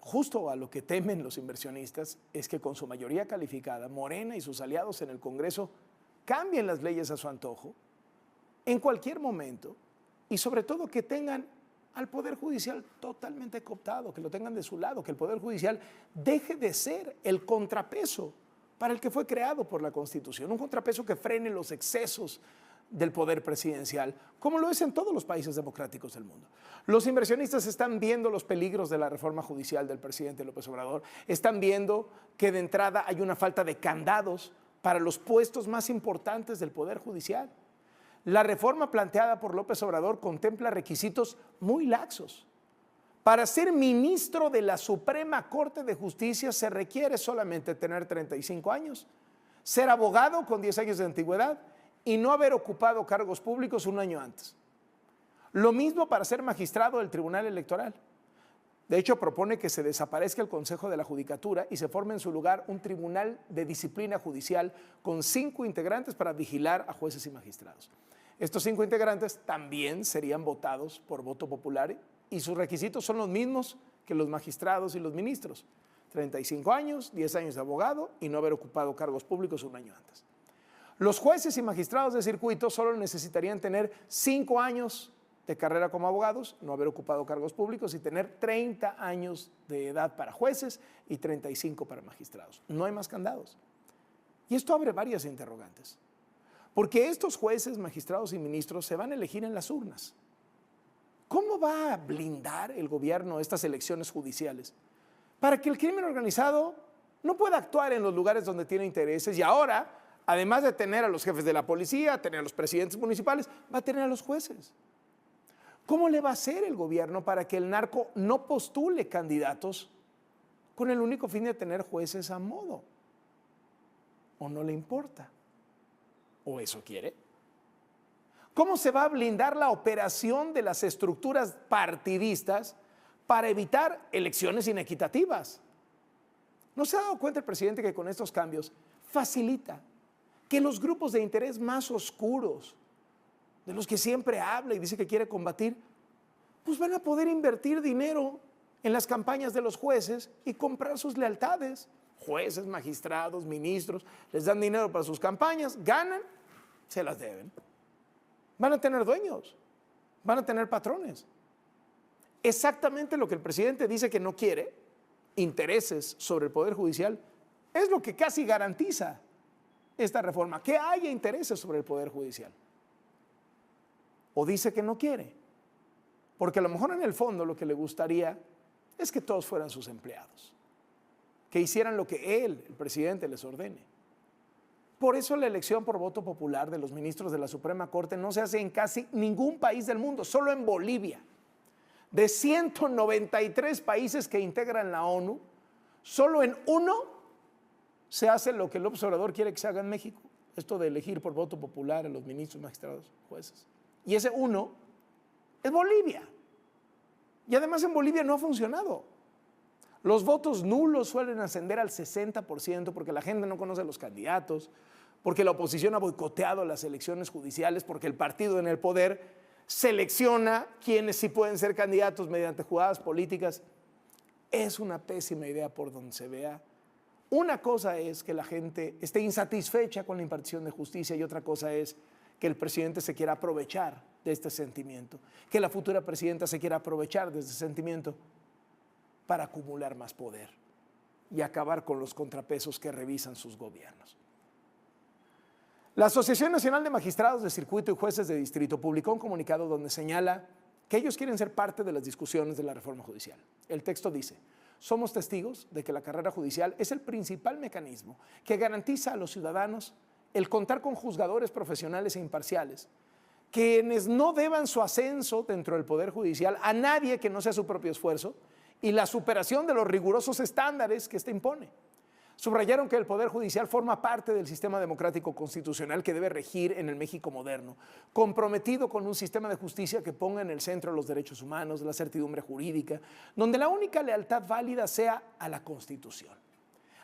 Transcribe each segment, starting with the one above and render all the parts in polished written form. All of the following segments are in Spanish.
justo a lo que temen los inversionistas es que con su mayoría calificada, Morena y sus aliados en el Congreso cambien las leyes a su antojo en cualquier momento y sobre todo que tengan al Poder Judicial totalmente cooptado, que lo tengan de su lado, que el Poder Judicial deje de ser el contrapeso para el que fue creado por la Constitución, un contrapeso que frene los excesos del poder presidencial, como lo es en todos los países democráticos del mundo. Los inversionistas están viendo los peligros de la reforma judicial del presidente López Obrador, están viendo que de entrada hay una falta de candados para los puestos más importantes del Poder Judicial. La reforma planteada por López Obrador contempla requisitos muy laxos. Para ser ministro de la Suprema Corte de Justicia se requiere solamente tener 35 años, ser abogado con 10 años de antigüedad y no haber ocupado cargos públicos un año antes. Lo mismo para ser magistrado del Tribunal Electoral. De hecho, propone que se desaparezca el Consejo de la Judicatura y se forme en su lugar un Tribunal de Disciplina Judicial con 5 integrantes para vigilar a jueces y magistrados. Estos 5 integrantes también serían votados por voto popular y sus requisitos son los mismos que los magistrados y los ministros. 35 años, 10 años de abogado y no haber ocupado cargos públicos un año antes. Los jueces y magistrados de circuito solo necesitarían tener 5 años de carrera como abogados, no haber ocupado cargos públicos y tener 30 años de edad para jueces y 35 para magistrados. No hay más candados. Y esto abre varias interrogantes. Porque estos jueces, magistrados y ministros se van a elegir en las urnas. ¿Cómo va a blindar el gobierno estas elecciones judiciales para que el crimen organizado no pueda actuar en los lugares donde tiene intereses y ahora, además de tener a los jefes de la policía, tener a los presidentes municipales, va a tener a los jueces? ¿Cómo le va a hacer el gobierno para que el narco no postule candidatos con el único fin de tener jueces a modo? ¿O no le importa? ¿O eso quiere? ¿Cómo se va a blindar la operación de las estructuras partidistas para evitar elecciones inequitativas? ¿No se ha dado cuenta el presidente que con estos cambios facilita que los grupos de interés más oscuros, de los que siempre habla y dice que quiere combatir, pues van a poder invertir dinero en las campañas de los jueces y comprar sus lealtades? Jueces, magistrados, ministros, les dan dinero para sus campañas, ganan, se las deben. Van a tener dueños, van a tener patrones. Exactamente lo que el presidente dice que no quiere, intereses sobre el Poder Judicial, es lo que casi garantiza esta reforma, que haya intereses sobre el Poder Judicial. O dice que no quiere, porque a lo mejor en el fondo lo que le gustaría es que todos fueran sus empleados, que hicieran lo que él, el presidente, les ordene. Por eso la elección por voto popular de los ministros de la Suprema Corte no se hace en casi ningún país del mundo, solo en Bolivia. De 193 países que integran la ONU, solo en uno se hace lo que el observador quiere que se haga en México, esto de elegir por voto popular a los ministros, magistrados, jueces. Y ese uno es Bolivia. Y además en Bolivia no ha funcionado. Los votos nulos suelen ascender al 60% porque la gente no conoce a los candidatos, porque la oposición ha boicoteado las elecciones judiciales, porque el partido en el poder selecciona quienes sí pueden ser candidatos mediante jugadas políticas. Es una pésima idea por donde se vea. Una cosa es que la gente esté insatisfecha con la impartición de justicia y otra cosa es que el presidente se quiera aprovechar de este sentimiento, que la futura presidenta se quiera aprovechar de este sentimiento para acumular más poder y acabar con los contrapesos que revisan sus gobiernos. La Asociación Nacional de Magistrados de Circuito y Jueces de Distrito publicó un comunicado donde señala que ellos quieren ser parte de las discusiones de la reforma judicial. El texto dice: somos testigos de que la carrera judicial es el principal mecanismo que garantiza a los ciudadanos el contar con juzgadores profesionales e imparciales, quienes no deban su ascenso dentro del Poder Judicial a nadie que no sea su propio esfuerzo y la superación de los rigurosos estándares que éste impone. Subrayaron que el Poder Judicial forma parte del sistema democrático constitucional que debe regir en el México moderno, comprometido con un sistema de justicia que ponga en el centro los derechos humanos, la certidumbre jurídica, donde la única lealtad válida sea a la Constitución.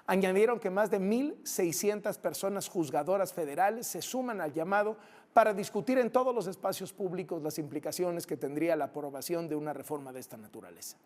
Añadieron que más de 1,600 personas juzgadoras federales se suman al llamado para discutir en todos los espacios públicos las implicaciones que tendría la aprobación de una reforma de esta naturaleza.